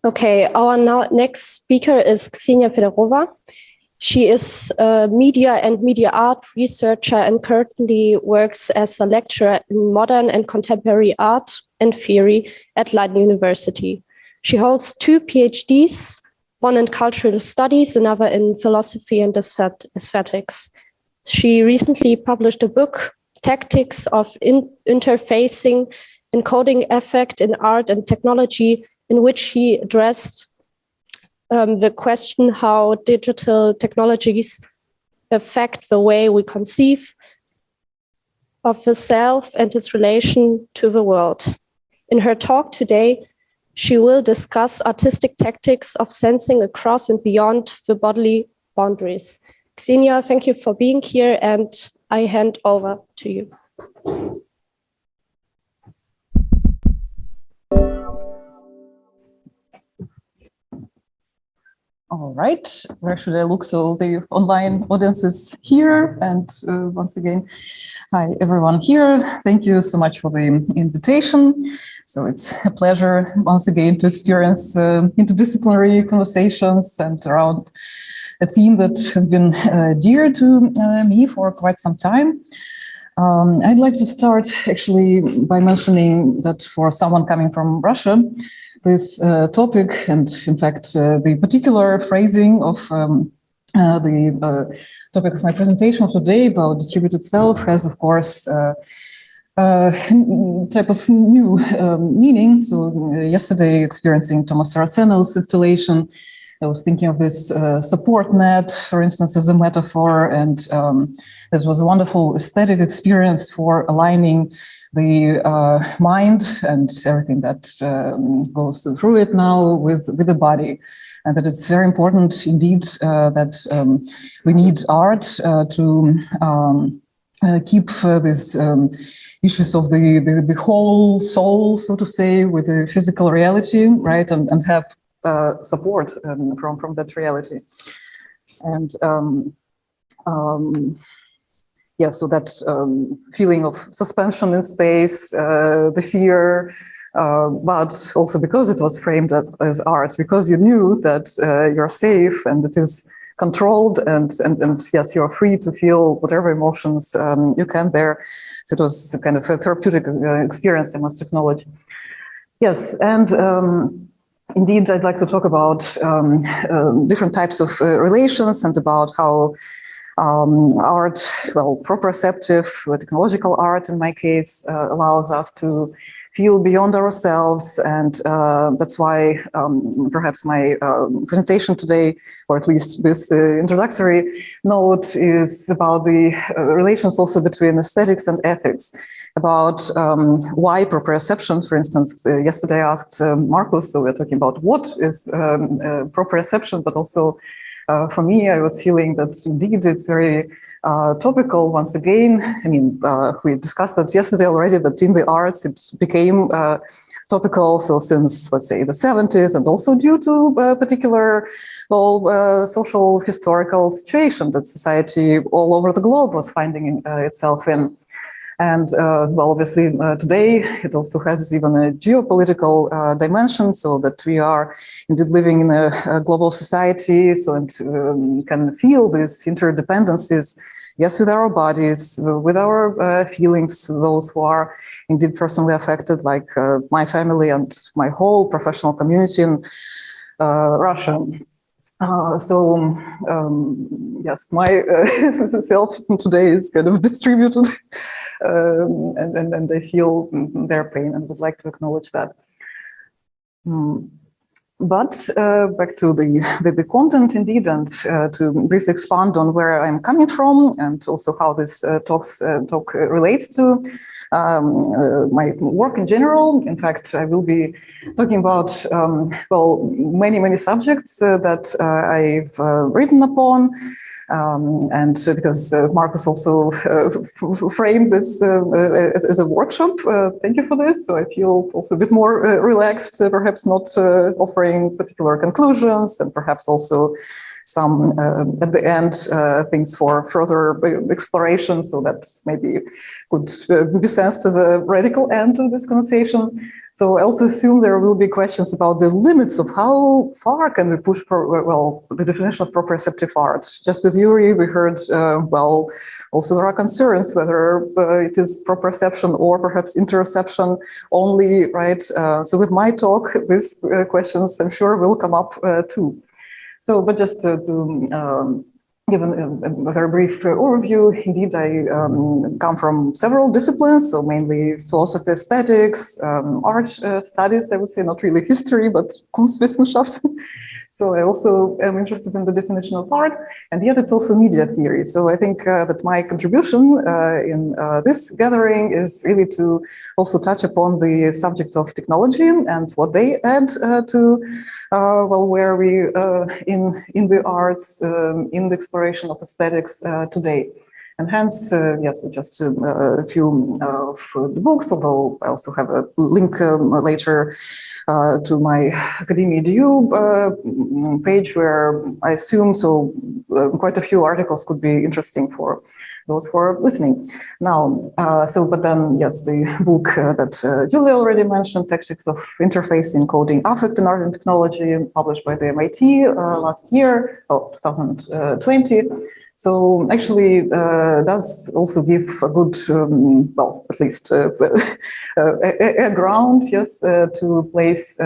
Okay, our next speaker is Ksenia Fedorova. She is a media and media art researcher and currently works as a lecturer in modern and contemporary art and theory at Leiden University. She holds 2 PhDs, one in cultural studies, another in philosophy and aesthetics. She recently published a book, Tactics of Interfacing Encoding Affect in Art and Technology, in which she addressed the question how digital technologies affect the way we conceive of the self and its relation to the world. In her talk today, she will discuss artistic tactics of sensing across and beyond the bodily boundaries. Ksenia, thank you for being here, and I hand over to you. All right, where should I look? So the online audience is here. And once again, hi, everyone here. Thank you so much for the invitation. So it's a pleasure once again to experience interdisciplinary conversations and around a theme that has been dear to me for quite some time. I'd like to start actually by mentioning that for someone coming from Russia, this topic, and in fact, the particular phrasing of the topic of my presentation today about distributed self has, of course, type of new meaning. So yesterday, experiencing Thomas Saraceno's installation, I was thinking of this support net, for instance, as a metaphor, and this was a wonderful aesthetic experience for aligning the mind and everything that goes through it now with the body. And that it's very important indeed that we need art to keep these issues of the whole soul, so to say, with the physical reality, right, and have support from that reality. And yeah, so that feeling of suspension in space, the fear, but also because it was framed as art, because you knew that you're safe and it is controlled, and yes, you're free to feel whatever emotions you can there. So it was kind of a therapeutic experience, I must acknowledge. Yes, and indeed, I'd like to talk about different types of relations and about how art, well, proprioceptive, technological art in my case, allows us to feel beyond ourselves. And that's why perhaps my presentation today, or at least this introductory note, is about the relations also between aesthetics and ethics, about why proprioception, for instance. Yesterday I asked Marcus, so we're talking about what is proprioception, but also for me, I was feeling that indeed it's very topical once again. I mean, we discussed that yesterday already, that in the arts it became topical. So since, let's say, the 70s, and also due to a particular, well, social historical situation that society all over the globe was finding itself in. And well, obviously today it also has even a geopolitical dimension, so that we are indeed living in a global society, so and can feel these interdependencies, yes, with our bodies, with our feelings, those who are indeed personally affected, like my family and my whole professional community in Russia. So yes, my self today is kind of distributed, and I feel their pain and would like to acknowledge that. But back to the content indeed, and to briefly expand on where I'm coming from, and also how this talk relates to my work in general. In fact, I will be talking about well, many subjects that I've written upon. And because Marcus also framed this as a workshop, thank you for this. So I feel also a bit more relaxed, perhaps not offering particular conclusions, and perhaps also some at the end things for further exploration, so that maybe could be sensed as a radical end to this conversation. So I also assume there will be questions about the limits of how far can we push the definition of proprioceptive art. Just with Yuri, we heard, also there are concerns whether it is proprioception or perhaps interoception only, right? So with my talk, these questions I'm sure will come up too. So, but just to give a very brief overview, indeed, I come from several disciplines, so mainly philosophy, aesthetics, art studies, I would say, not really history, but Kunstwissenschaft. So I also am interested in the definition of art, and yet it's also media theory. So I think that my contribution in this gathering is really to also touch upon the subjects of technology and what they add to, where we in the arts, in the exploration of aesthetics today. And hence, yes, just a few of the books, although I also have a link later to my Academia DU page, where I assume quite a few articles could be interesting for those who are listening. Now, but then, yes, the book that Julia already mentioned, Tactics of Interfacing Coding Affect in Art and Technology, published by the MIT last year, 2020. So actually does also give a good, at least a ground, yes, to place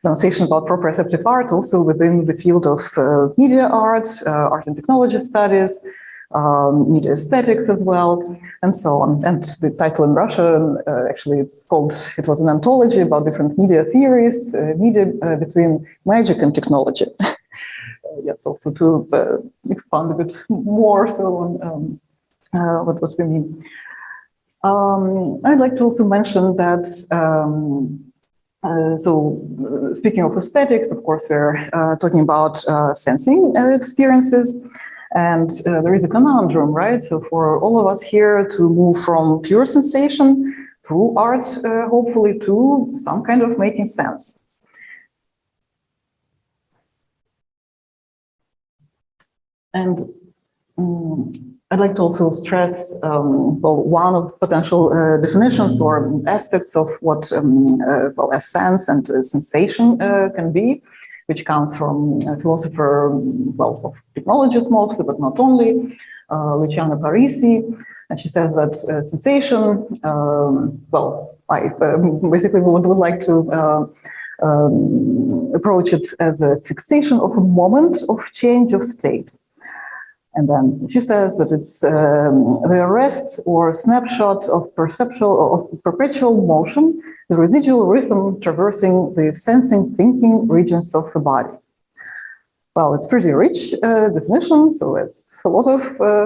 conversation about proprioceptive art also within the field of media art, art and technology studies, media aesthetics as well, and so on. And the title in Russian, actually it was an anthology about different media theories, media between magic and technology. Yes, also to expand a bit more on what we mean. I'd like to also mention that, speaking of aesthetics, of course, we're talking about sensing experiences, and there is a conundrum, right? So for all of us here to move from pure sensation through art, hopefully, to some kind of making sense. And I'd like to also stress, one of potential definitions or aspects of what a sense and a sensation can be, which comes from a philosopher, of technologies mostly, but not only, Luciana Parisi. And she says that sensation, I basically would like to approach it as a fixation of a moment of change of state. And then she says that it's the arrest or snapshot of perpetual motion, the residual rhythm traversing the sensing thinking regions of the body. Well, it's pretty rich definition, so it's a lot of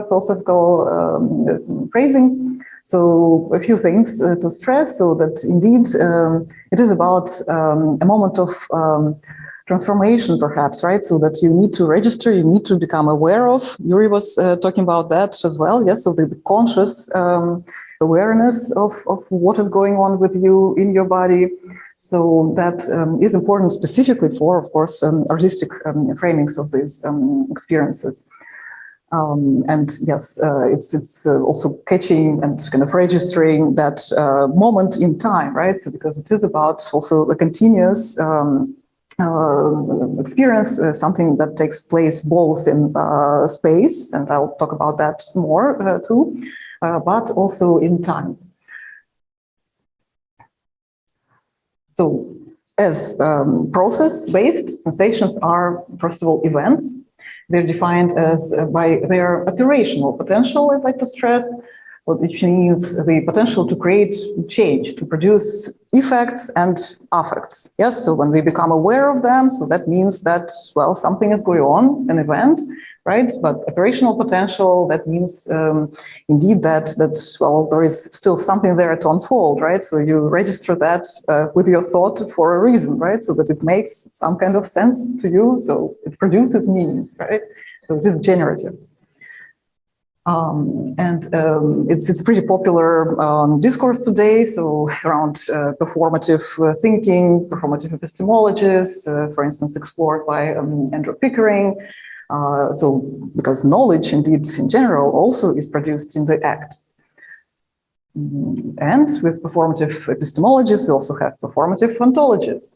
philosophical phrasings. So a few things to stress, so that indeed it is about a moment of transformation, perhaps, right? So that you need to register, you need to become aware of. Yuri was talking about that as well. Yes, so the conscious awareness of what is going on with you in your body. So that is important specifically for, of course, artistic framings of these experiences. And yes, it's also catching and kind of registering that moment in time, right? So because it is about also a continuous experience, something that takes place both in space, and I'll talk about that more too, but also in time. So as process-based, sensations are, first of all, events. They're defined as by their operational potential, I'd like to stress, which means the potential to create change, to produce effects and affects. Yes, so when we become aware of them, so that means that, well, something is going on, an event, right? But operational potential, that means indeed that well, there is still something there to unfold, right? So you register that with your thought for a reason, right? So that it makes some kind of sense to you, so it produces meanings, right? So it is generative. It's a pretty popular discourse today. So around performative thinking, performative epistemologies, for instance, explored by Andrew Pickering. So because knowledge, indeed, in general, also is produced in the act. And with performative epistemologies, we also have performative ontologies.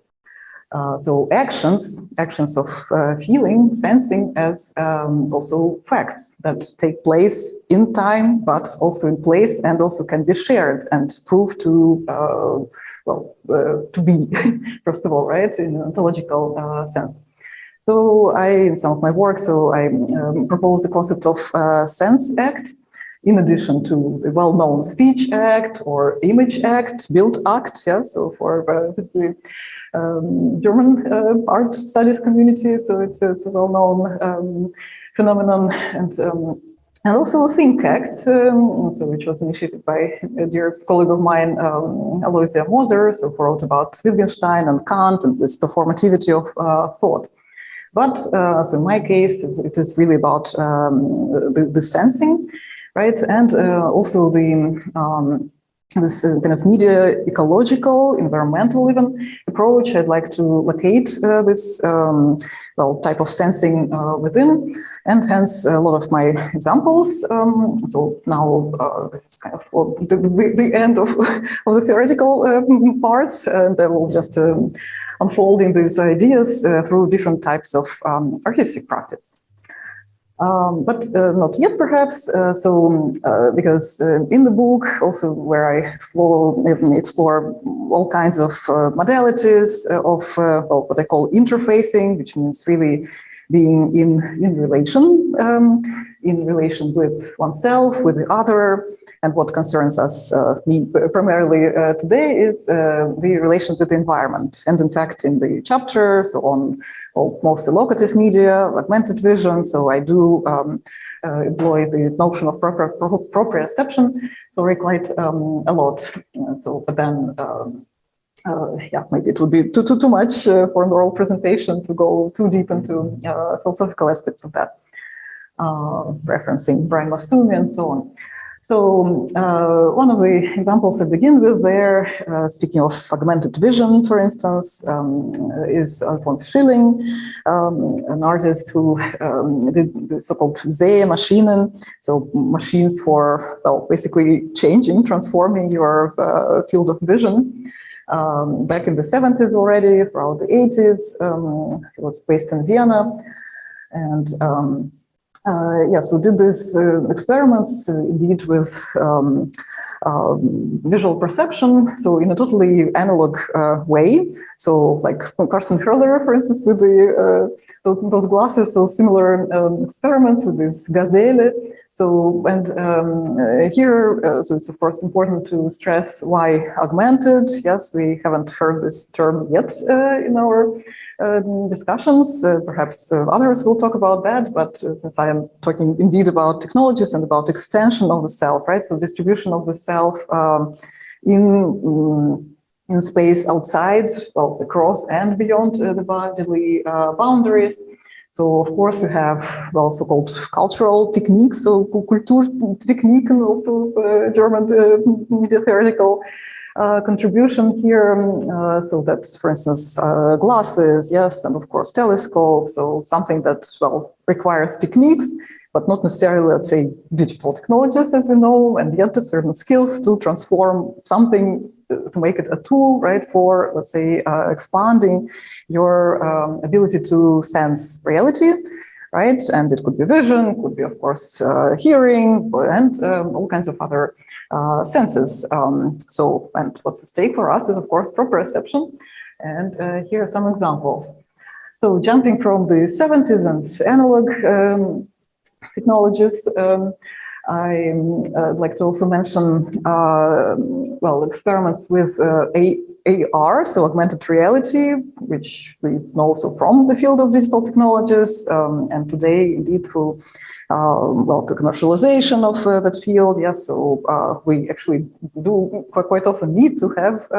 So actions of feeling, sensing as also facts that take place in time, but also in place, and also can be shared and proved to, to be, first of all, right, in an ontological sense. So in some of my work, I propose the concept of sense act, in addition to the well-known speech act or image act, build act, yeah, so for the German art studies community, so it's a well-known phenomenon, and also think act, so which was initiated by a dear colleague of mine, Aloysia Moser, so who wrote about Wittgenstein and Kant and this performativity of thought. But so in my case, it is really about the sensing, right, and also the this kind of media ecological, environmental even approach. I'd like to locate this type of sensing within, and hence a lot of my examples. So now this is kind of the end of the theoretical part, and I will just unfolding these ideas through different types of artistic practice. But not yet, perhaps. Because in the book, also where I explore all kinds of modalities of what I call interfacing, which means really being in relation with oneself, with the other, and what concerns us me primarily today is the relation with the environment. And in fact, in the chapter, so on most evocative media, augmented vision, so I do employ the notion of proprioception, so quite a lot. But then, yeah, maybe it would be too much for an oral presentation to go too deep into philosophical aspects of that, referencing Brian Massumi and so on. So one of the examples I begin with there, speaking of augmented vision, for instance, is Alphonse Schilling, an artist who did the so-called Sehmaschinen, so machines for, basically transforming your field of vision. Back in the 70s already, throughout the 80s, he was based in Vienna, and so did these experiments indeed with visual perception, so in a totally analog way. So like Carsten Hurler, for instance, with those glasses, so similar experiments with this gazelle. So, and here, so it's of course important to stress why augmented. Yes, we haven't heard this term yet in our discussions. Perhaps others will talk about that, but since I am talking indeed about technologies and about extension of the self, right? So distribution of the self in space outside, across and beyond the bodily boundaries. So of course we have so-called cultural techniques, so Kulturtechniken, also German media theoretical contribution here. So that's, for instance, glasses, yes, and of course telescopes. So something that requires techniques, but not necessarily, let's say, digital technologies, as we know, and yet certain skills to transform something to make it a tool, right, for, let's say, expanding your ability to sense reality, right? And it could be vision, could be, of course, hearing, and all kinds of other senses. And what's at stake for us is, of course, proprioception. And here are some examples. So jumping from the 70s and analog technologies, I'd like to also mention, experiments with AR, so augmented reality, which we know also from the field of digital technologies, and today, indeed, through the commercialization of that field. Yes, so we actually do quite often need to have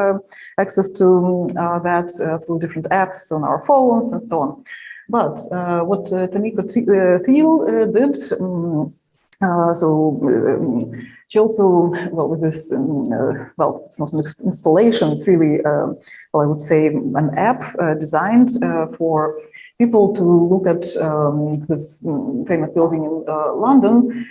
access to that through different apps on our phones and so on. But what Tamiko Thiel did She also, well, with this, well, it's not an installation, it's really, well, I would say an app designed for people to look at this famous building in London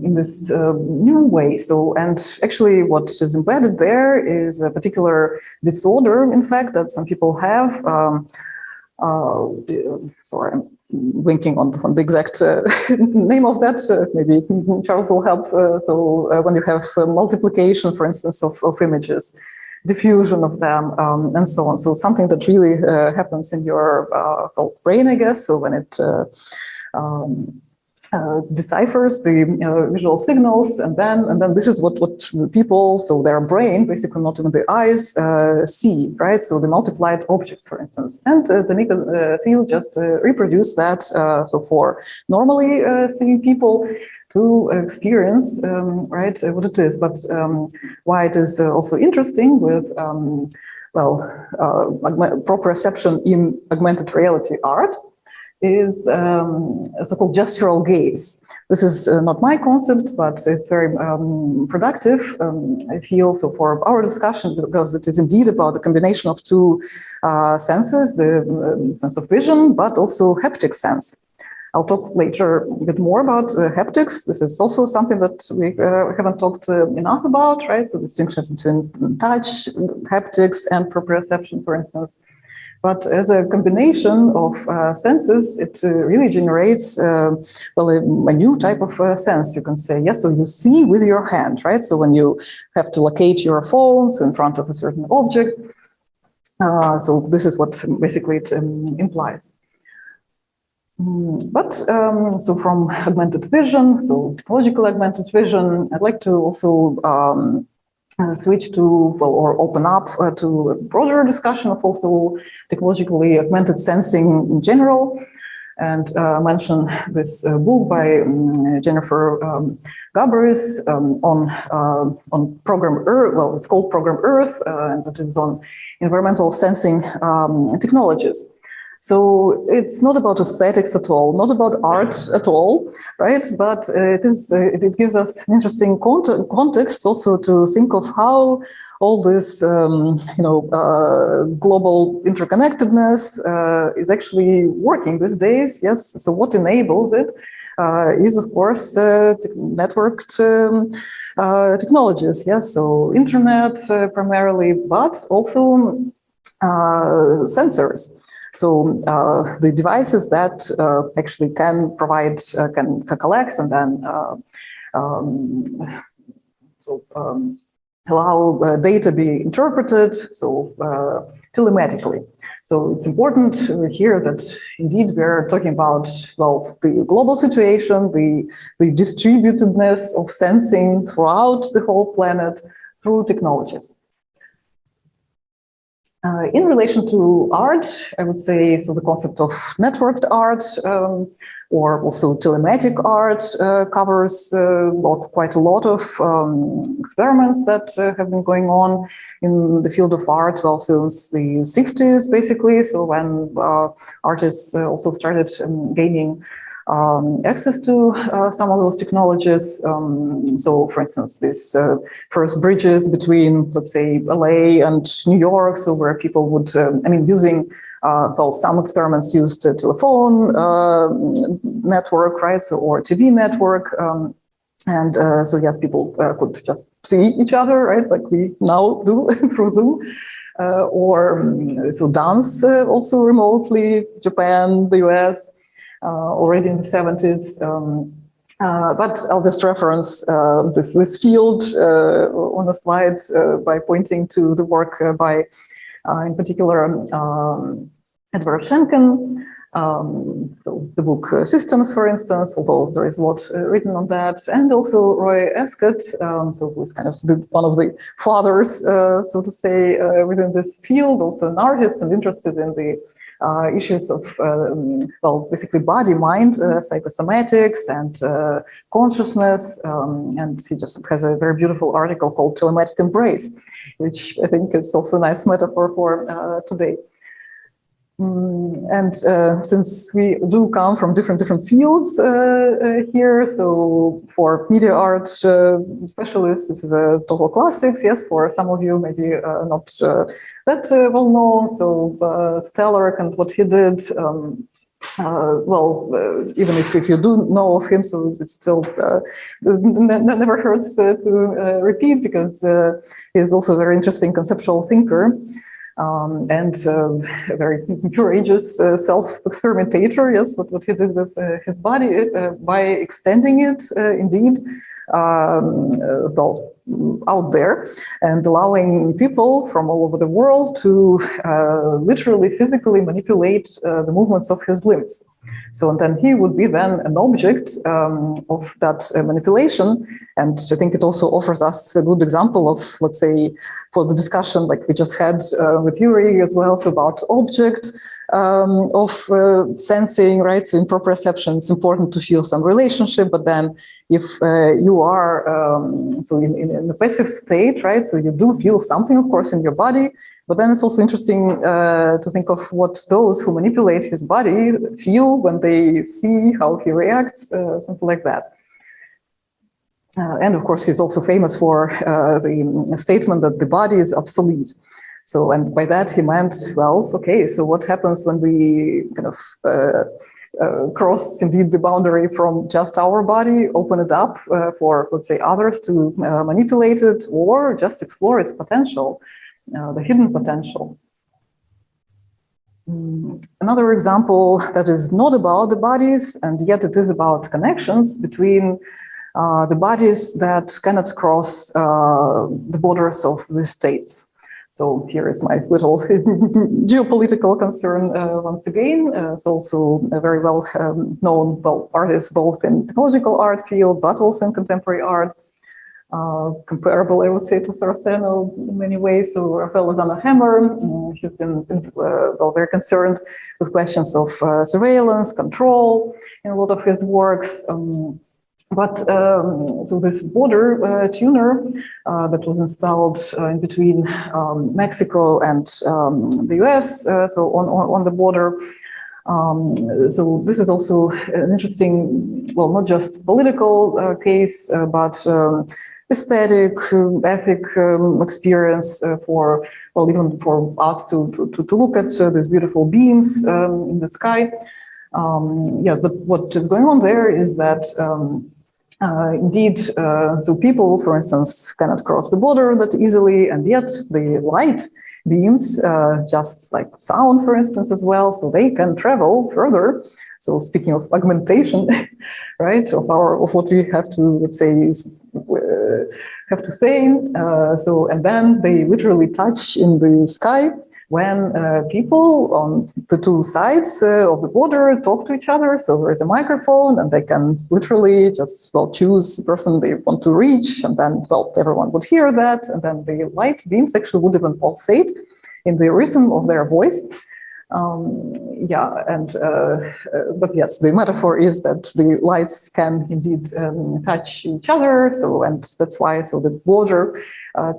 in this new way. So, and actually what is embedded there is a particular disorder, in fact, that some people have. Sorry, I'm blinking on the exact name of that. Maybe Charles will help. When you have multiplication, for instance, of images, diffusion of them, and so on. So something that really happens in your brain, I guess. So when it deciphers the visual signals, and then this is what people, so their brain, basically not even the eyes, see, right? So the multiplied objects, for instance, and the Nika field just reproduce that. So for normally seeing people to experience, right, what it is. But why it is also interesting with proprioception in augmented reality art is a so-called gestural gaze. This is not my concept, but it's very productive, I feel, so for our discussion, because it is indeed about the combination of two senses, the sense of vision, but also haptic sense. I'll talk later a bit more about haptics. This is also something that we haven't talked enough about, right? So distinctions between touch, haptics, and proprioception, for instance. But as a combination of senses, it really generates, well, a new type of sense, you can say. Yes, so you see with your hand, right? So when you have to locate your phone in front of a certain object. So this is what basically it implies. But so from augmented vision, so technological augmented vision, I'd like to also switch to, well, or open up to a broader discussion of also technologically augmented sensing in general, and mention this book by Jenifer Gabrys on Program Earth. Well, it's called Program Earth, and it is on environmental sensing technologies. So it's not about aesthetics at all, not about art at all, right? But it gives us an interesting context also to think of how all this, global interconnectedness is actually working these days. Yes. So what enables it is, of course, networked technologies. Yes. So internet primarily, but also sensors. So the devices that actually can provide, can collect and then allow data be interpreted, so telematically. So it's important here that indeed we're talking about, well, the global situation, the distributedness of sensing throughout the whole planet through technologies. In relation to art, I would say, so the concept of networked art or also telematic art covers quite a lot of experiments that have been going on in the field of art, well, since the 60s, basically. So when artists also started gaining access to some of those technologies. So, for instance, this first bridges between, let's say, LA and New York, so where people would, using, well, some experiments used a telephone network, right, so, or TV network. So, yes, people could just see each other, right, like we now do through Zoom. So dance also remotely, Japan, the US. Already in the 70s, but I'll just reference this field on the slide by pointing to the work by, in particular, Edward Schenken. So the book Systems, for instance, although there is a lot written on that, and also Roy Ascott, so who's kind of one of the fathers, so to say, within this field, also an artist and interested in the issues of, well, basically body-mind, psychosomatics and consciousness. And he just has a very beautiful article called Telematic Embrace, which I think is also a nice metaphor for today. And since we do come from different fields here, so for media art specialists, this is a total classics. Yes, for some of you, maybe not that well known. So Stelarc and what he did. Even if you do know of him, so it still never hurts to repeat, because he's also a very interesting conceptual thinker. And a very courageous self-experimentator. Yes, what he did with his body by extending it, indeed, out there, and allowing people from all over the world to literally, physically manipulate the movements of his limbs. So, and then he would be then an object of that manipulation. And I think it also offers us a good example of, let's say, for the discussion like we just had with Yuri as well, so about object of sensing, right? So in proprioception, it's important to feel some relationship, but then if you are so in the passive state, right? So you do feel something, of course, in your body, but then it's also interesting to think of what those who manipulate his body feel when they see how he reacts, something like that. And of course, he's also famous for the statement that the body is obsolete. So, and by that he meant, well, okay, so what happens when we kind of cross indeed the boundary from just our body, open it up for, let's say, others to manipulate it, or just explore its potential, the hidden potential. Another example that is not about the bodies, and yet it is about connections between the bodies that cannot cross the borders of the states. So here is my little geopolitical concern once again. It's also a very well known artist, both in technological art field, but also in contemporary art. Comparable, I would say, to Saraceno in many ways. So Rafael Lozano-Hemmer, he's been very concerned with questions of surveillance, control in a lot of his works. So this border tuner that was installed in between Mexico and the US, so on the border. So this is also an interesting, well, not just political case, but aesthetic, ethic experience for, well, even for us to look at these beautiful beams in the sky. Yes, but what is going on there is that indeed, so people, for instance, cannot cross the border that easily, and yet the light beams, just like sound, for instance, as well, so they can travel further. So speaking of augmentation, right, of what we have to, let's say, so, and then they literally touch in the sky when people on the two sides of the border talk to each other. So there is a microphone, and they can literally just, well, choose the person they want to reach, and then, well, everyone would hear that, and then the light beams actually would even pulsate in the rhythm of their voice. But yes, the metaphor is that the lights can indeed touch each other. So, and that's why, so the border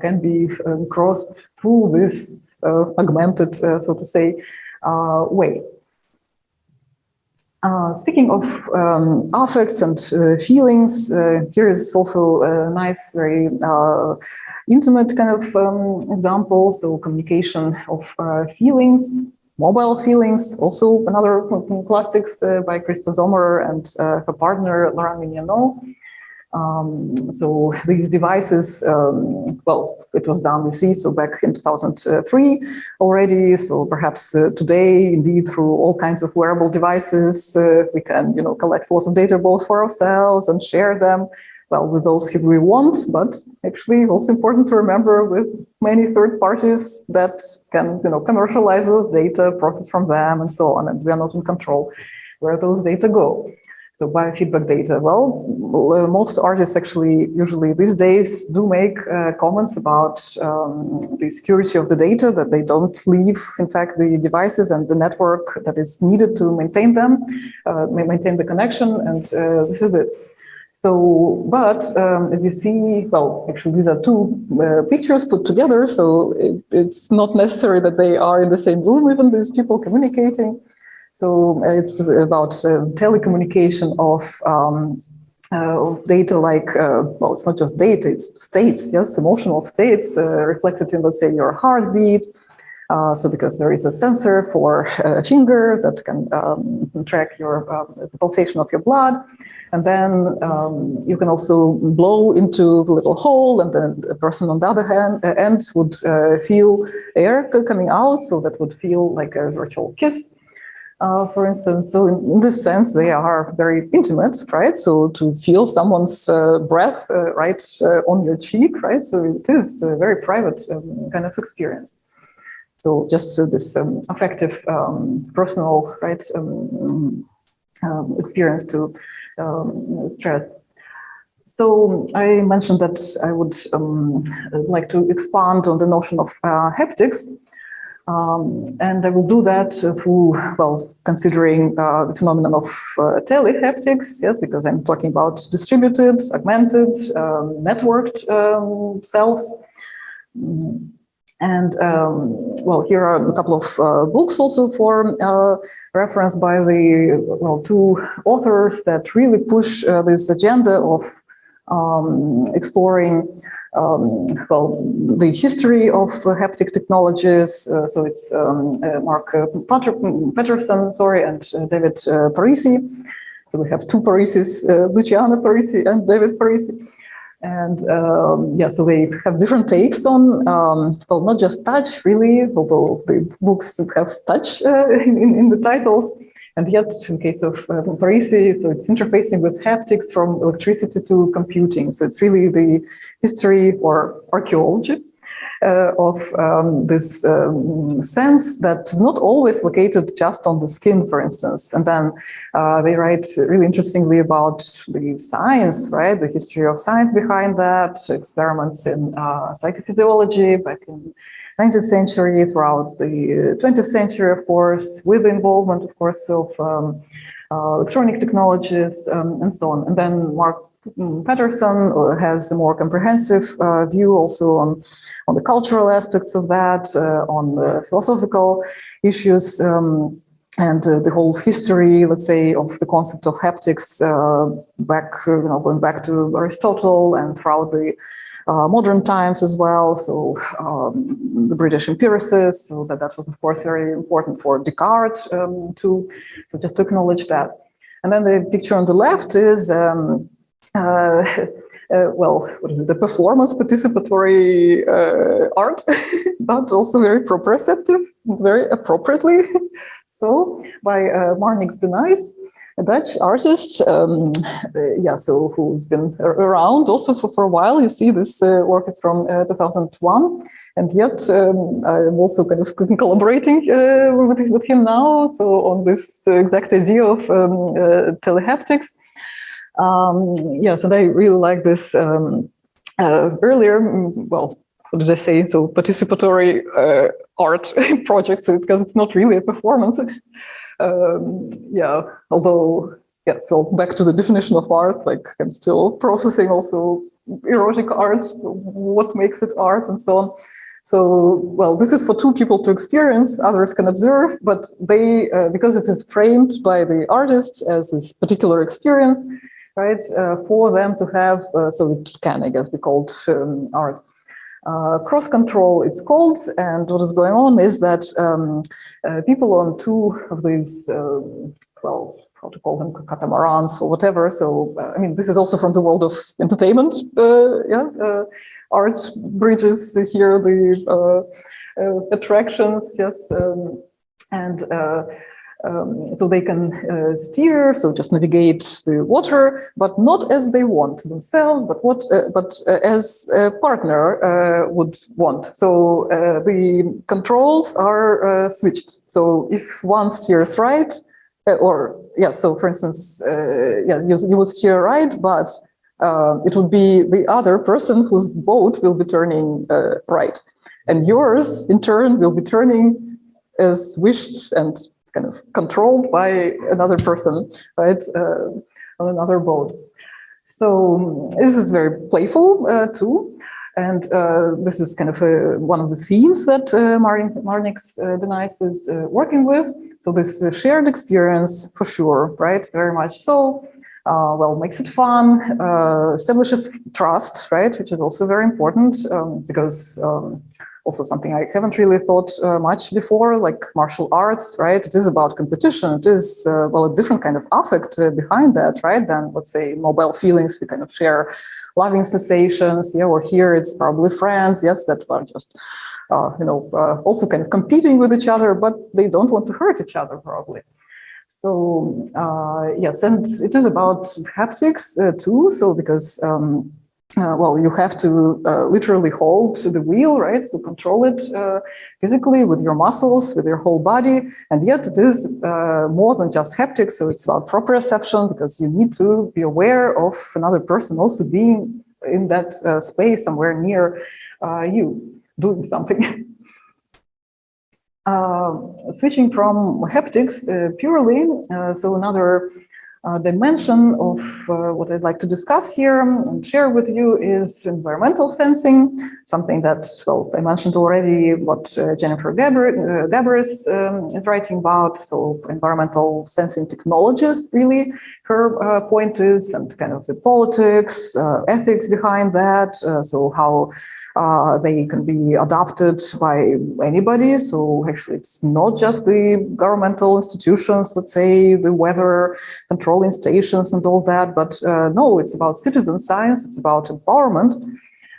can be crossed through this augmented, so to say, way. Speaking of affects and feelings, here is also a nice, very intimate kind of example. So communication of feelings, mobile feelings, also another classics by Christa Sommer and her partner, Laurent Mignonneau. So these devices, well, it was done, you see, so back in 2003 already. So perhaps today, indeed, through all kinds of wearable devices, we can, collect a lot of data both for ourselves and share them, well, with those who we want, but actually also important to remember with many third parties that can, commercialize those data, profit from them, and so on, and we are not in control where those data go. So biofeedback data, well, most artists actually usually these days do make comments about the security of the data, that they don't leave, in fact, the devices and the network that is needed to maintain them, maintain the connection, and this is it. So, but as you see, well, actually these are two pictures put together, so it's not necessary that they are in the same room, even these people communicating. So it's about telecommunication of data like, well, it's not just data, it's states, yes, emotional states reflected in, let's say, your heartbeat. So because there is a sensor for a finger that can track your the pulsation of your blood. And then you can also blow into the little hole, and then the person on the other end would feel air coming out, so that would feel like a virtual kiss, for instance. So in this sense, they are very intimate, right? So to feel someone's breath right on your cheek, right? So it is a very private kind of experience. So just this affective, personal, right, experience to stress. So I mentioned that I would like to expand on the notion of haptics, and I will do that through, well, considering the phenomenon of telehaptics, yes, because I'm talking about distributed, augmented, networked selves. And well, here are a couple of books also for reference by the, well, two authors that really push this agenda of exploring, well, the history of haptic technologies. So it's Mark Patterson, sorry, and David Parisi. So we have two Parisis, Luciana Parisi and David Parisi. And yeah, so they have different takes on, well, not just touch, really, although the books have touch in the titles. And yet, in the case of Parisi, so it's interfacing with haptics from electricity to computing. So it's really the history or archaeology of this sense that is not always located just on the skin, for instance. And then they write really interestingly about the science, right? The history of science behind that, experiments in psychophysiology back in 19th century, throughout the 20th century, of course, with the involvement, of course, of electronic technologies and so on. And then Mark Patterson has a more comprehensive view also on the cultural aspects of that, on the philosophical issues, and the whole history, let's say, of the concept of haptics back, going back to Aristotle and throughout the modern times as well. So the British empiricists, so that was, of course, very important for Descartes too. So just to acknowledge that. And then the picture on the left is well, what is it? The performance participatory art, but also very proprioceptive, very appropriately so, by Marnix de Nijs, a Dutch artist, yeah, so who's been around also for a while. You see, this work is from 2001, and yet I'm also kind of collaborating with him now, so on this exact idea of telehaptics. Yes, and I really like this earlier, well, what did I say? So participatory art project, so because it's not really a performance. Yeah, although, yeah, so back to the definition of art, like I'm still processing also erotic art, what makes it art and so on. So, well, this is for two people to experience, others can observe, but they, because it is framed by the artist as this particular experience, right, for them to have, so it can, I guess, be called art. Cross-control, it's called, and what is going on is that people on two of these, well, how to call them, catamarans or whatever. So, I mean, this is also from the world of entertainment, yeah, art bridges here, the attractions, yes, and so they can steer, so just navigate the water, but not as they want themselves, but what, as a partner would want. So the controls are switched. So if one steers right, or yeah, so for instance, yeah, you would steer right, but it would be the other person whose boat will be turning right, and yours in turn will be turning as wished and kind of controlled by another person, right, on another boat. So this is very playful too. And this is kind of one of the themes that Marnix Denise is working with. So this shared experience, for sure, right? Very much so. Well, makes it fun, establishes trust, right? Which is also very important because also something I haven't really thought much before, like martial arts, right? It is about competition. It is, well, a different kind of affect behind that, right? Than, let's say, mobile feelings. We kind of share loving sensations, yeah, or here it's probably friends, yes, that are just, also kind of competing with each other, but they don't want to hurt each other, probably. So, yes, and it is about haptics too. So, because, well, you have to literally hold the wheel, right? So control it physically with your muscles, with your whole body. And yet it is more than just haptics. So it's about proprioception, because you need to be aware of another person also being in that space somewhere near you, doing something. Switching from haptics purely, so another dimension of what I'd like to discuss here and share with you is environmental sensing, something that, well, I mentioned already what Jenifer Gabrys is writing about, so environmental sensing technologies, really, her point is, and kind of the politics, ethics behind that, so how they can be adopted by anybody. So actually, it's not just the governmental institutions, let's say the weather controlling stations and all that, but no, it's about citizen science, it's about empowerment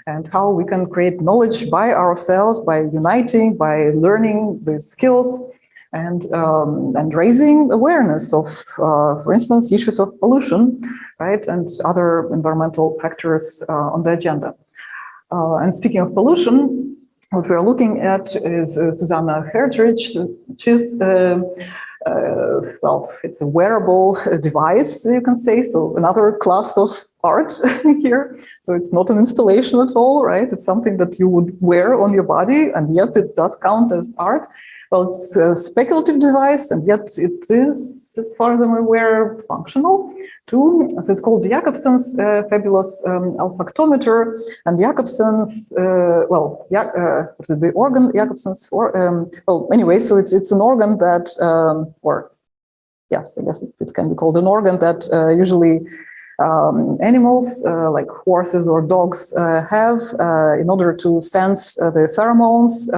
and how we can create knowledge by ourselves, by uniting, by learning the skills and raising awareness of, for instance, issues of pollution, right, and other environmental factors on the agenda. And speaking of pollution, what we're looking at is Susanna Hertridge. She's, well, it's a wearable device, you can say, so another class of art here. So it's not an installation at all, right? It's something that you would wear on your body, and yet it does count as art. Well, it's a speculative device, and yet it is, as far as I'm aware, functional too. So it's called Jacobson's fabulous olfactometer, and Jacobson's, well, the organ Jacobson's, well, anyway, so it's an organ that, or yes, I guess it can be called an organ that usually animals like horses or dogs have in order to sense the pheromones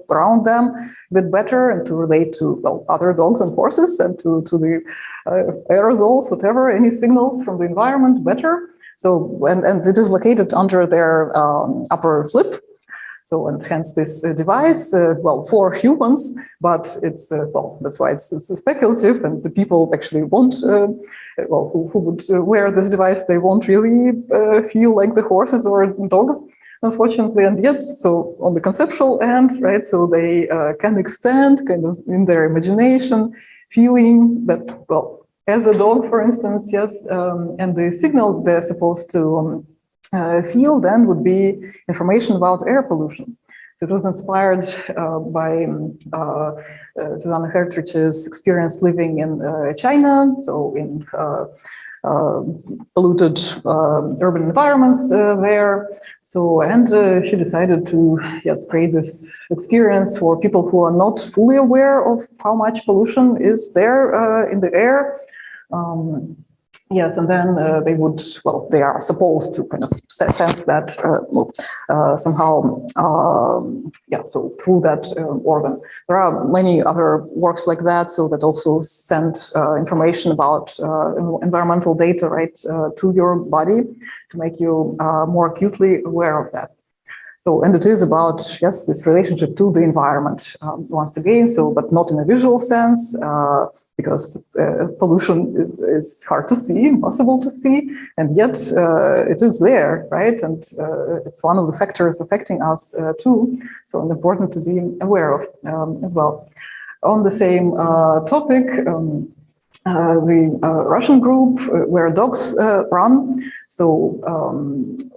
around them a bit better and to relate to, well, other dogs and horses and to the aerosols, whatever, any signals from the environment better. So, and it is located under their upper lip. So, and hence this device, well, for humans, but it's, well, that's why it's speculative, and the people actually won't, well, who would wear this device, they won't really feel like the horses or dogs, unfortunately, and yet, so on the conceptual end, right, so they can extend kind of in their imagination, feeling that, well, as a dog, for instance, yes, and the signal they're supposed to feel then would be information about air pollution. So it was inspired by Susanna Hertridge's experience living in China, so in polluted urban environments there. So, and she decided to, yes, create this experience for people who are not fully aware of how much pollution is there in the air. Yes, and then they would, well, they are supposed to kind of sense that somehow, yeah, so through that organ. There are many other works like that, so that also send information about environmental data, right, to your body to make you more acutely aware of that. So, and it is about, yes, this relationship to the environment once again, so, but not in a visual sense, because pollution is hard to see, impossible to see, and yet it is there, right? And it's one of the factors affecting us too, so it's important to be aware of as well. On the same topic, the Russian group where dogs run, so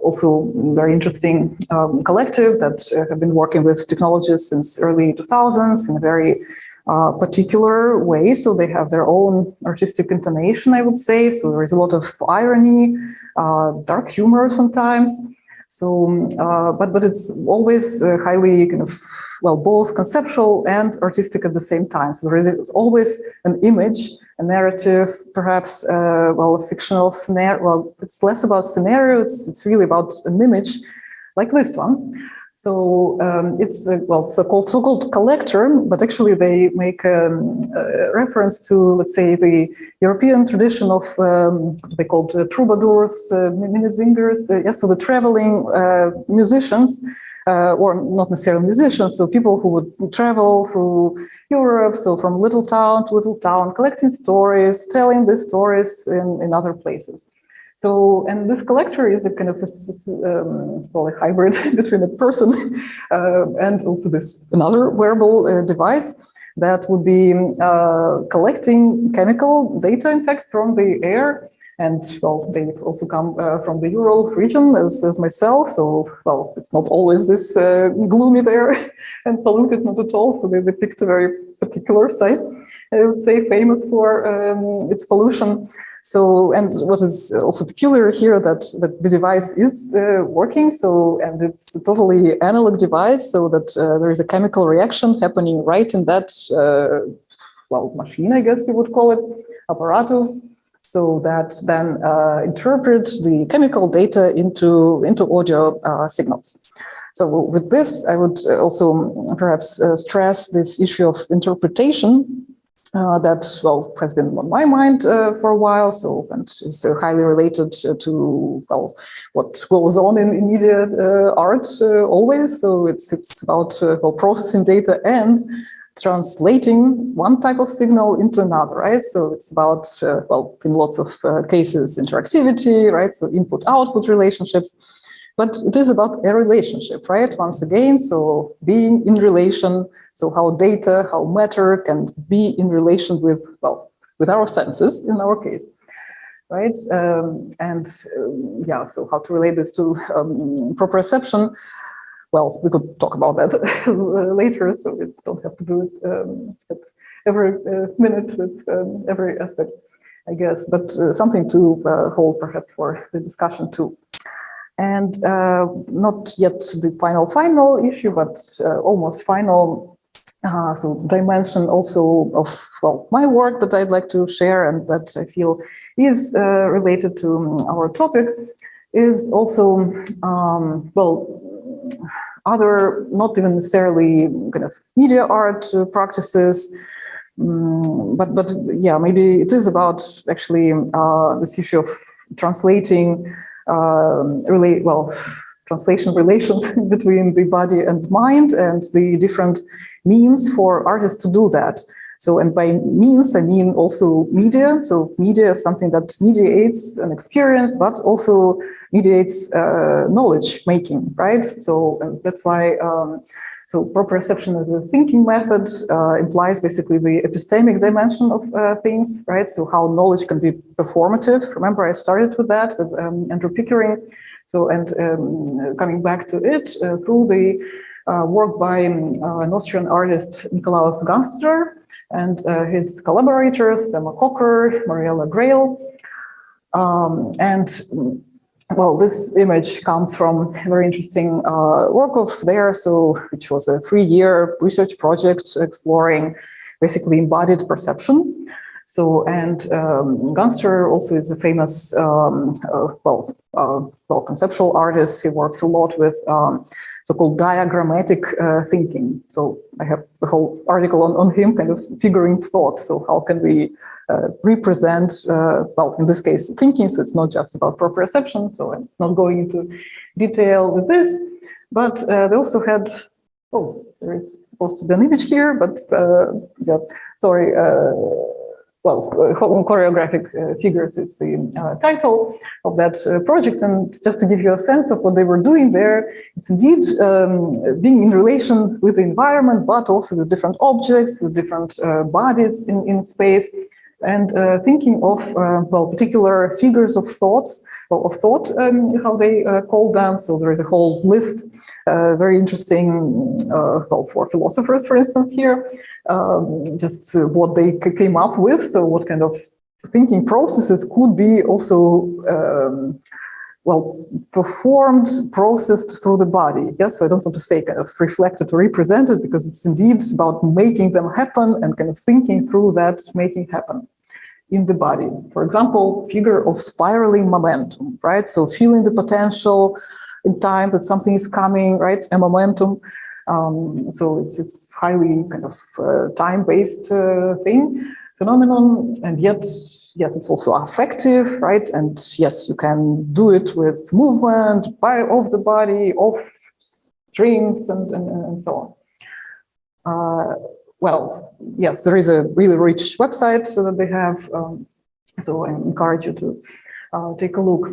also very interesting collective that have been working with technologists since early 2000s in a very particular way. So they have their own artistic intonation, I would say. So there is a lot of irony, dark humor sometimes. So, but it's always highly kind of, well, both conceptual and artistic at the same time. So there is always an image, a narrative, perhaps, well, a fictional scenario. Well, it's less about scenarios, it's really about an image like this one. So it's a, well, so-called collector, but actually they make reference to, let's say, the European tradition of what they called troubadours, minnesingers, yes, so the traveling musicians, or not necessarily musicians, so people who would travel through Europe, so from little town to little town, collecting stories, telling these stories in other places. So, and this collector is a kind of well, a hybrid between a person and also this another wearable device that would be collecting chemical data, in fact, from the air. And well, they also come from the Ural region as myself. So, well, it's not always this gloomy there and polluted, not at all. So they picked a very particular site, I would say, famous for its pollution. So, and what is also peculiar here that the device is working. So, and it's a totally analog device, so that there is a chemical reaction happening right in that, well, machine, I guess you would call it, apparatus. So that then interprets the chemical data into audio signals. So with this, I would also perhaps stress this issue of interpretation that, well, has been on my mind for a while. So, and is highly related to, well, what goes on in media art always. So it's about well, processing data and translating one type of signal into another, right? So it's about, well, in lots of cases, interactivity, right? So input-output relationships, but it is about a relationship, right? Once again, so being in relation, so how data, how matter can be in relation with, well, with our senses in our case, right? Yeah, so how to relate this to proprioception. Well, we could talk about that later, so we don't have to do it at every minute with every aspect, I guess, but something to hold perhaps for the discussion too. And not yet the final issue, but almost final, so dimension also of, well, my work that I'd like to share and that I feel is related to our topic is also, well, other, not even necessarily kind of media art practices, but yeah, maybe it is about actually this issue of translating, translation relations between the body and mind and the different means for artists to do that. So, and by means, I mean also media. So media is something that mediates an experience, but also mediates knowledge making, right? So that's why, so proprioception as a thinking method implies basically the epistemic dimension of things, right? So how knowledge can be performative. Remember, I started with that, with anthropicuring. So, and coming back to it through the work by an Austrian artist, Nikolaus Ganster, and his collaborators, Emma Cocker, Mariella Grail. And well, this image comes from a very interesting work of theirs, so which was a 3-year research project exploring basically embodied perception. So, and Ganster also is a famous, conceptual artist. He works a lot with so-called diagrammatic thinking. So I have the whole article on him, kind of figuring thought. So how can we represent, well, in this case, thinking, so it's not just about proprioception, so I'm not going into detail with this, but they also had, oh, there is supposed to be an image here, but yeah, sorry, well, choreographic figures is the title of that project. And just to give you a sense of what they were doing there, it's indeed being in relation with the environment, but also with different objects, with different bodies in space, and thinking of, well, particular figures of thoughts, how they call them. So there is a whole list very interesting, well, for philosophers, for instance, here, just what they came up with. So what kind of thinking processes could be also well, performed, processed through the body. Yes, so I don't want to say kind of reflected or represented, because it's indeed about making them happen and kind of thinking through that making happen in the body. For example, figure of spiraling momentum, right? So feeling the potential in time that something is coming, right? A momentum. So it's highly kind of time-based thing, phenomenon, and yet, yes, it's also affective, right? And yes, you can do it with movement, of the body, of strings, and so on. Well, yes, there is a really rich website that they have, so I encourage you to take a look.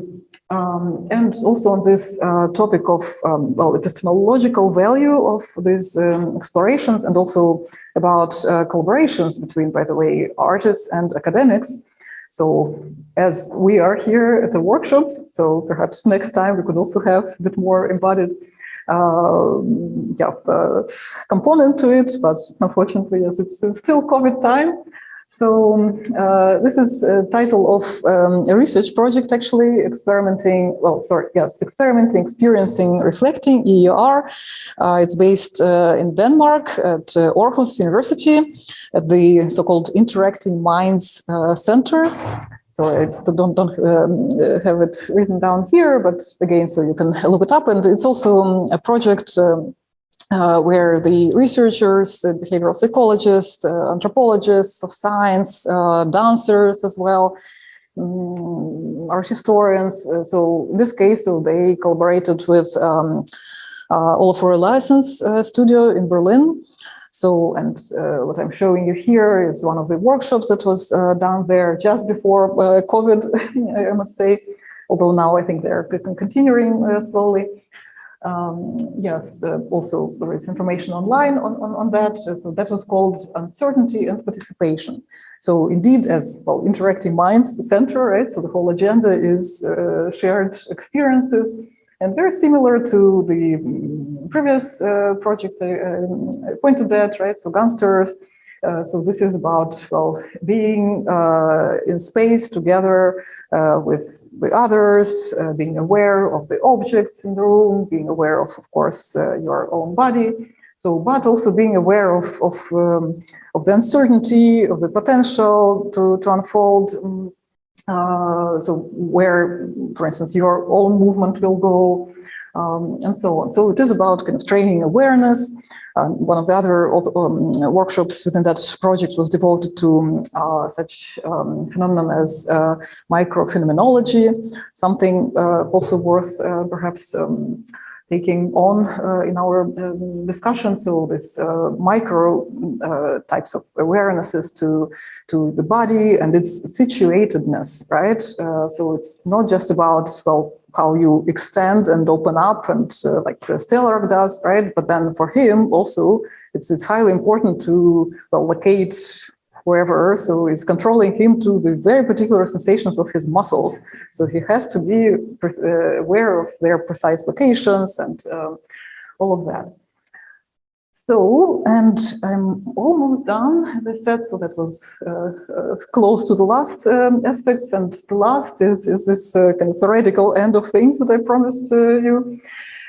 And also on this topic of well, epistemological value of these explorations, and also about collaborations between, by the way, artists and academics. So as we are here at a workshop, so perhaps next time we could also have a bit more embodied component to it, but unfortunately, yes, it's still COVID time. So this is a title of a research project, actually, experimenting, experiencing, reflecting, EER. It's based in Denmark at Aarhus University at the so-called Interacting Minds Center. So I don't have it written down here, but again, so you can look it up. And it's also a project where the researchers, behavioral psychologists, anthropologists of science, dancers as well, art historians. So in this case, so they collaborated with Olafur Eliasson's studio in Berlin. So, and what I'm showing you here is one of the workshops that was done there just before COVID, I must say, although now I think they're continuing slowly. Yes, also there is information online on that. So that was called Uncertainty and Participation. So indeed, as well, Interacting Minds Center, right? So the whole agenda is shared experiences, and very similar to the previous project I pointed at, right? So Gunsters. So this is about, well, being in space together with others, being aware of the objects in the room, being aware of course, your own body. So, but also being aware of the uncertainty, of the potential to unfold. So where, for instance, your own movement will go, and so on. So it is about kind of training awareness. One of the other workshops within that project was devoted to such phenomenon as microphenomenology, something also worth perhaps taking on in our discussion. So this micro types of awarenesses to the body and its situatedness, right? So it's not just about, well, how you extend and open up, and like Stelarc does, right? But then for him also, it's highly important to, well, locate wherever, so it's controlling him to the very particular sensations of his muscles. So he has to be aware of their precise locations and all of that. So, and I'm almost done, as I said, so that was close to the last aspects, and the last is this kind of radical end of things that I promised you.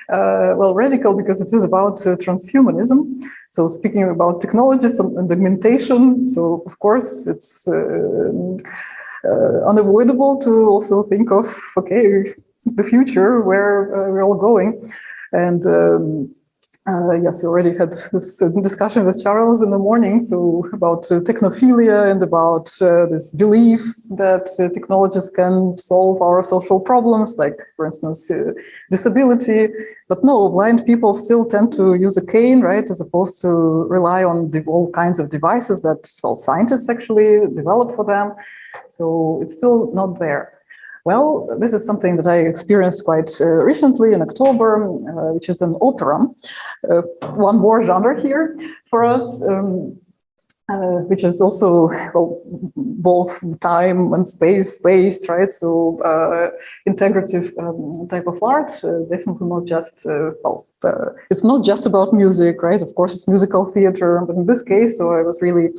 Well, radical because it is about transhumanism. So speaking about technologies and augmentation, so of course it's unavoidable to also think of, okay, the future, where we're all going. And yes, we already had this discussion with Charles in the morning, so about technophilia and about this belief that technologies can solve our social problems, like, for instance, disability. But no, blind people still tend to use a cane, right, as opposed to rely on all kinds of devices that, well, scientists actually develop for them. So it's still not there. Well, this is something that I experienced quite recently in October, which is an opera. One more genre here for us. which is also, well, both time and space based, right? So integrative type of art, definitely not just, it's not just about music, right? Of course, it's musical theater, but in this case, so I was really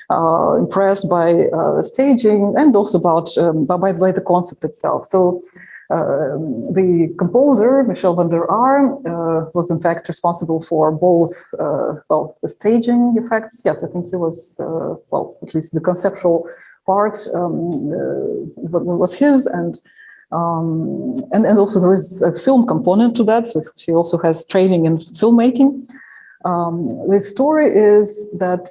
impressed by staging and also about by the concept itself. So the composer, Michel van der Aar, was in fact responsible for both, the staging effects. Yes, I think he was, at least the conceptual part was his, and also there is a film component to that. So he also has training in filmmaking. The story is that,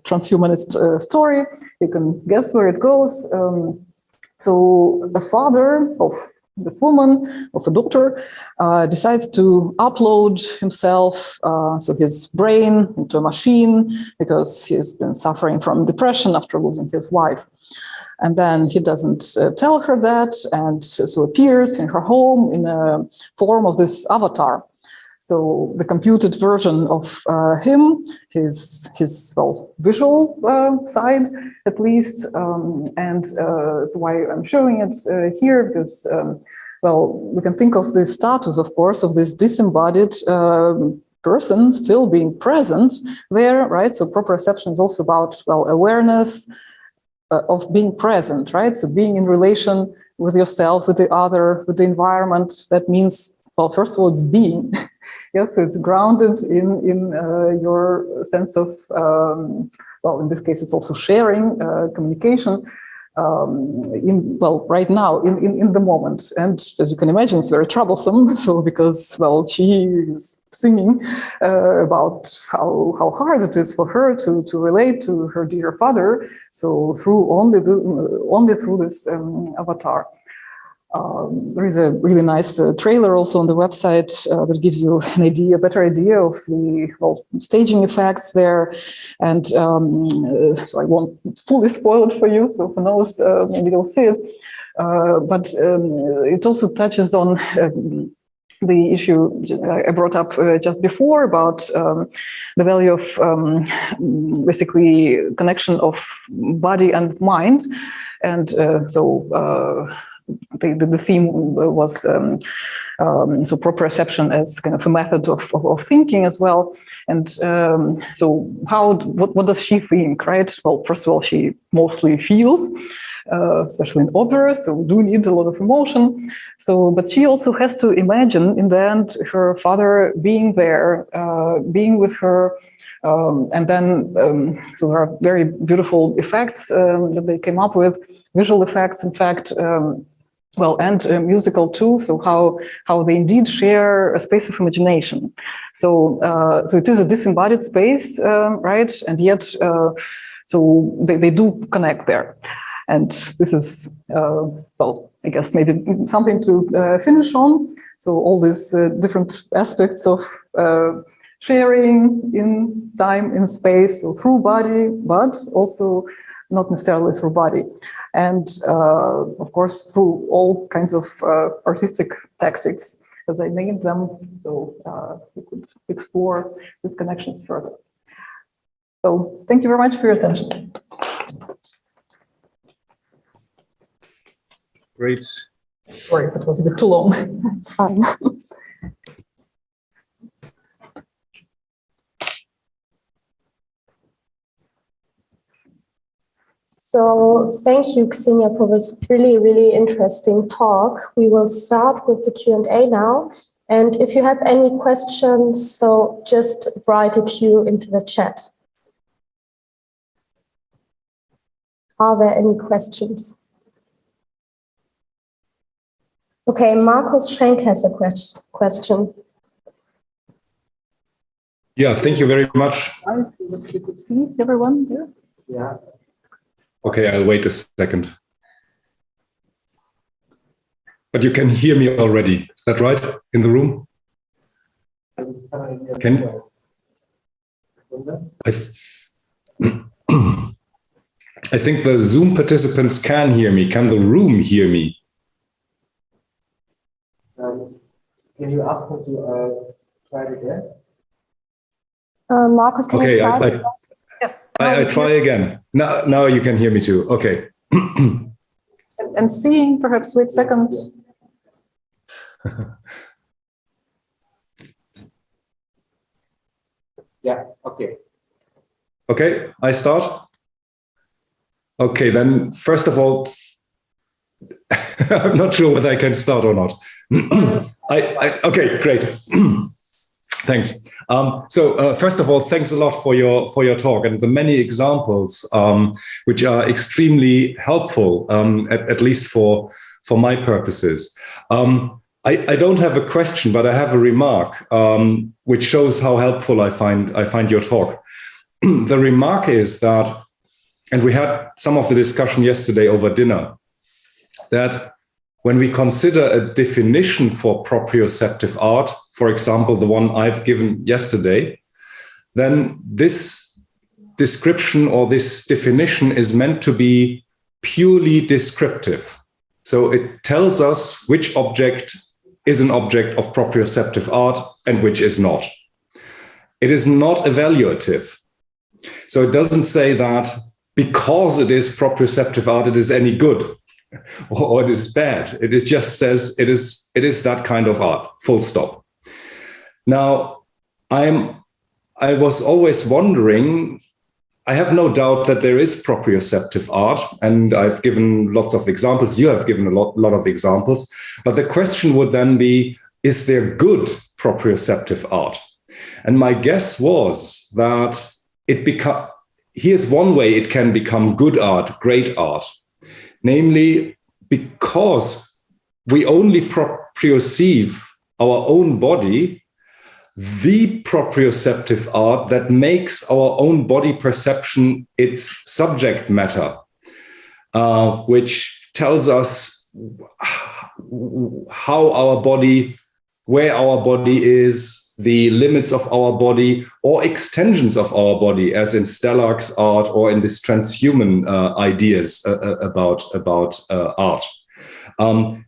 transhumanist story. You can guess where it goes. So the father of this woman, of a doctor, decides to upload himself, so his brain, into a machine because he's been suffering from depression after losing his wife. And then he doesn't tell her that, and so appears in her home in a form of this avatar. So the computed version of him, his visual side at least, and so why I'm showing it here, because we can think of the status, of course, of this disembodied person still being present there, right? So proprioception is also about, awareness of being present, right? So being in relation with yourself, with the other, with the environment. That means, first of all, it's being. Yes, so it's grounded in your sense of, in this case, it's also sharing, communication, right now, in the moment. And as you can imagine, it's very troublesome. So because, she is singing about how hard it is for her to relate to her dear father. So only through this avatar. There is a really nice trailer also on the website that gives you a better idea of the staging effects there. And so I won't fully spoil it for you, so who knows, maybe you'll see it. But it also touches on the issue I brought up just before about the value of basically connection of body and mind. And the theme was so proprioception as kind of a method of thinking as well. And so what does she think, right? Well, first of all, she mostly feels, especially in opera, so we do need a lot of emotion. So, but she also has to imagine in the end her father being there, being with her. And then, so there are very beautiful effects that they came up with, visual effects, in fact, and musical too. So how they indeed share a space of imagination. So it is a disembodied space, right? And yet, so they do connect there. And this is, I guess maybe something to finish on. So all these different aspects of sharing in time, in space, so through body, but also not necessarily through body. And of course, through all kinds of artistic tactics, as I named them. So we could explore these connections further. So thank you very much for your attention. Great. Sorry if it was a bit too long. It's fine. So thank you, Ksenia, for this really, really interesting talk. We will start with the Q&A now. And if you have any questions, so just write a Q into the chat. Are there any questions? Okay, Markus Schenk has a question. Yeah, thank you very much. You could see everyone here? Yeah. Okay, I'll wait a second. But you can hear me already. Is that right? In the room? Can I think the Zoom participants can hear me. Can the room hear me? Can you ask them to try it again? Markus, can you try it again? Yes. I try again. Now you can hear me too. Okay. And seeing, perhaps, wait a second. Yeah, okay. Okay, I start. Okay, then first of all, I'm not sure whether I can start or not. Okay, great. Thanks. So first of all, thanks a lot for your talk and the many examples, which are extremely helpful, at least for my purposes. I don't have a question, but I have a remark, which shows how helpful I find your talk. The remark is that, and we had some of the discussion yesterday over dinner, that when we consider a definition for proprioceptive art, for example, the one I've given yesterday, then this description or this definition is meant to be purely descriptive. So it tells us which object is an object of proprioceptive art and which is not. It is not evaluative. So it doesn't say that because it is proprioceptive art, it is any good or it is bad. It just says it is that kind of art, full stop. Now, I was always wondering, I have no doubt that there is proprioceptive art, and I've given lots of examples. You have given a lot of examples. But the question would then be, is there good proprioceptive art? And my guess was that here's one way it can become good art, great art. Namely, because we only proprioceive our own body, the proprioceptive art that makes our own body perception its subject matter, which tells us how our body, where our body is, the limits of our body, or extensions of our body, as in Stelarc's art or in this transhuman ideas about art.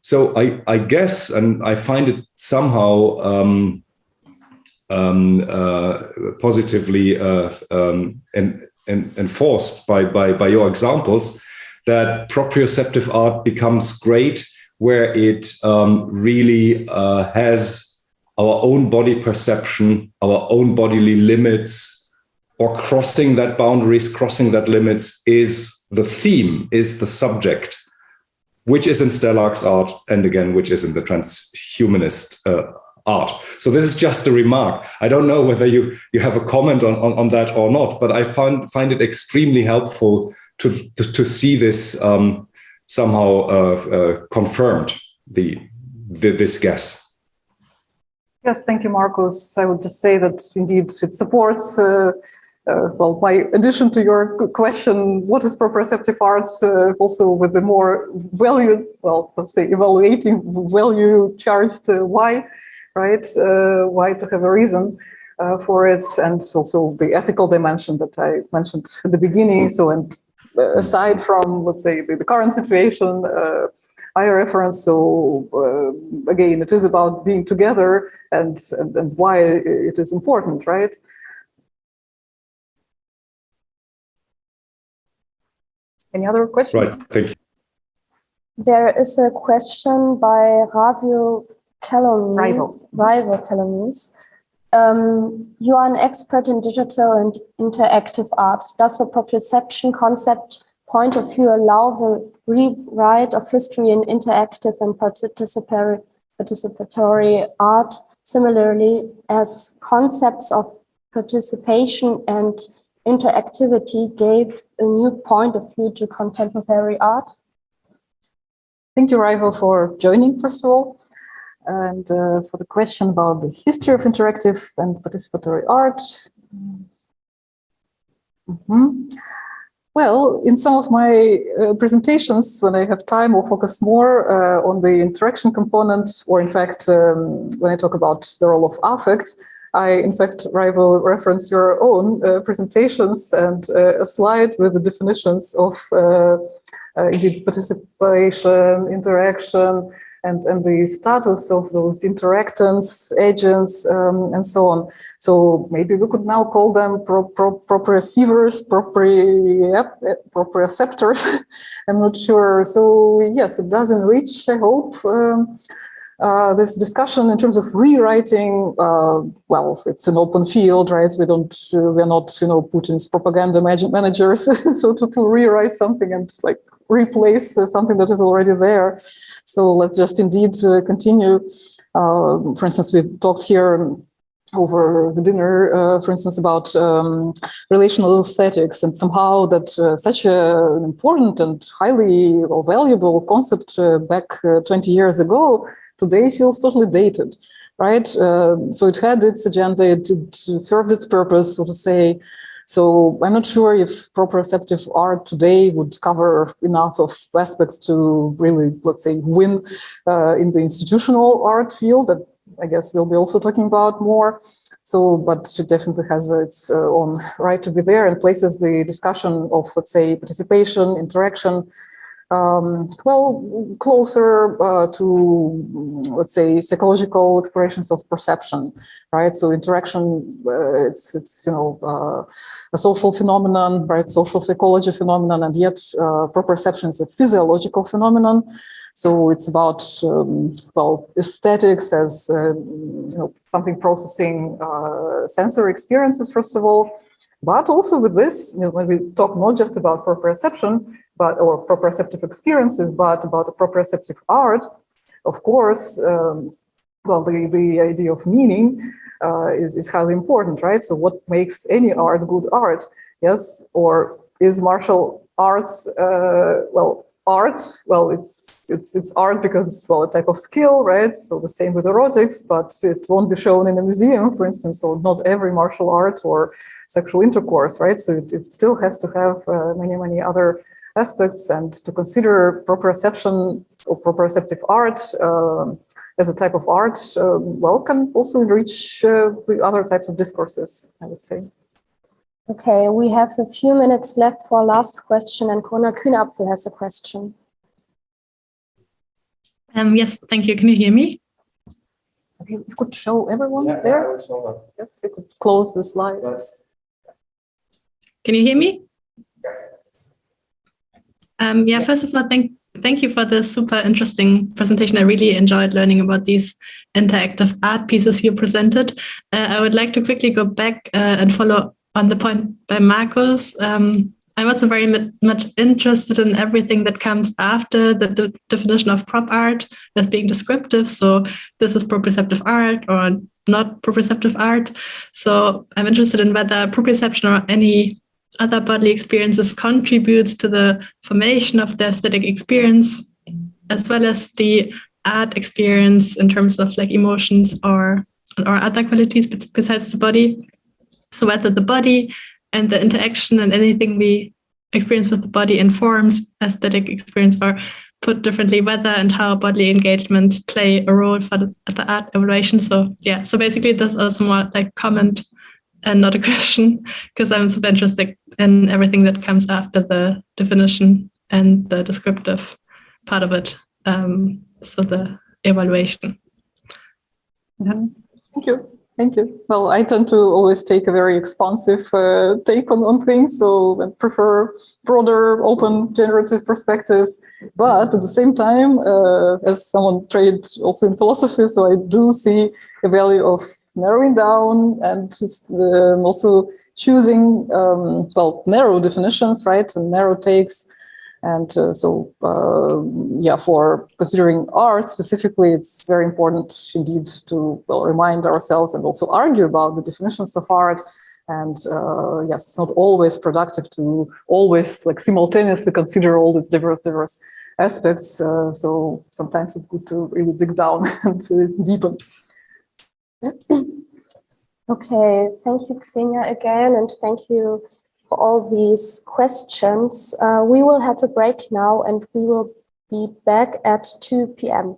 So I guess, and I find it somehow positively enforced by your examples, that proprioceptive art becomes great where it really has our own body perception, our own bodily limits, or crossing that boundaries, crossing that limits is the theme, is the subject, which is in Stelarc's art, and again, which is in the transhumanist art. So this is just a remark. I don't know whether you have a comment on that or not, but I find it extremely helpful to see this somehow confirmed, this guess. Yes, thank you, Marcus. I would just say that indeed it supports, well, my addition to your question, what is proprioceptive art, also with the more value, well, let's say evaluating value charged why, right? Why to have a reason for it, and also the ethical dimension that I mentioned at the beginning. So, and aside from, let's say, the current situation, I reference, so again, it is about being together and why it is important, right? Any other questions? Right, thank you. There is a question by Rafael Lozano-Hemmer. You are an expert in digital and interactive art. Does the proprioception concept point of view allow the rewrite of history in interactive and participatory art, similarly as concepts of participation and interactivity gave a new point of view to contemporary art? Thank you, Rafael, for joining, first of all. And for the question about the history of interactive and participatory art. Well, in some of my presentations, when I have time, I'll focus more on the interaction component, or in fact, when I talk about the role of affect, I, in fact, Rafael, reference your own presentations and a slide with the definitions of indeed participation, interaction, and the status of those interactants, agents, and so on. So maybe we could now call them proprioceivers, proprioceptors. I'm not sure. So yes, it does enrich, I hope, this discussion in terms of rewriting. Well, it's an open field, right? We're not, Putin's propaganda managers. So to rewrite something and like replace something that is already there. So let's just indeed continue. For instance, we talked here over the dinner, for instance, about relational aesthetics, and somehow that such an important and highly valuable concept back 20 years ago today feels totally dated, right? So it had its agenda, it served its purpose, so to say. So I'm not sure if proprioceptive art today would cover enough of aspects to really, let's say, win in the institutional art field that I guess we'll be also talking about more. So, but it definitely has its own right to be there and places the discussion of, let's say, participation, interaction, well, closer to, let's say, psychological explorations of perception, right? So interaction, it's a social phenomenon, right? Social psychology phenomenon, and yet proprioception is a physiological phenomenon. So it's about, well, aesthetics as, something processing sensory experiences, first of all, but also with this, when we talk not just about proprioception, or proprioceptive experiences, but about the proprioceptive art, of course, well, the idea of meaning is highly important, right? So what makes any art good art? Yes, or is martial arts, well, art? Well, it's art because it's, well, a type of skill, right? So the same with erotics, but it won't be shown in a museum, for instance. So not every martial art or sexual intercourse, right? So it still has to have many other aspects, and to consider proprioception or proprioceptive art as a type of art, well, can also enrich the other types of discourses, I would say. Okay, we have a few minutes left for our last question, and Kona Kühnapfel has a question. Yes, thank you. Can you hear me? Okay, you could show everyone there. Yes, you could close the slide. Can you hear me? Yeah, first of all, thank you for this super interesting presentation. I really enjoyed learning about these interactive art pieces you presented. I would like to quickly go back and follow on the point by Marcus. I'm also very much interested in everything that comes after the definition of prop art as being descriptive. So this is proprioceptive art or not proprioceptive art. So I'm interested in whether proprioception or any other bodily experiences contributes to the formation of the aesthetic experience, as well as the art experience in terms of like emotions or other qualities besides the body. So whether the body and the interaction and anything we experience with the body informs aesthetic experience, or put differently, whether and how bodily engagements play a role for the art evaluation. So yeah, so basically this is also more like comment and not a question, because I'm super interested in everything that comes after the definition and the descriptive part of it. So the evaluation. Mm-hmm. Thank you. Well, I tend to always take a very expansive take on things, so I prefer broader, open, generative perspectives. But at the same time, as someone trained also in philosophy, so I do see the value of narrowing down and just also choosing, well, narrow definitions, right, and narrow takes. And yeah, for considering art specifically, it's very important indeed to, well, remind ourselves and also argue about the definitions of art. And yes, it's not always productive to always like simultaneously consider all these diverse aspects. So sometimes it's good to really dig down and to deepen. Okay, thank you, Ksenia, again, and thank you for all these questions. We will have a break now, and we will be back at 2 p.m.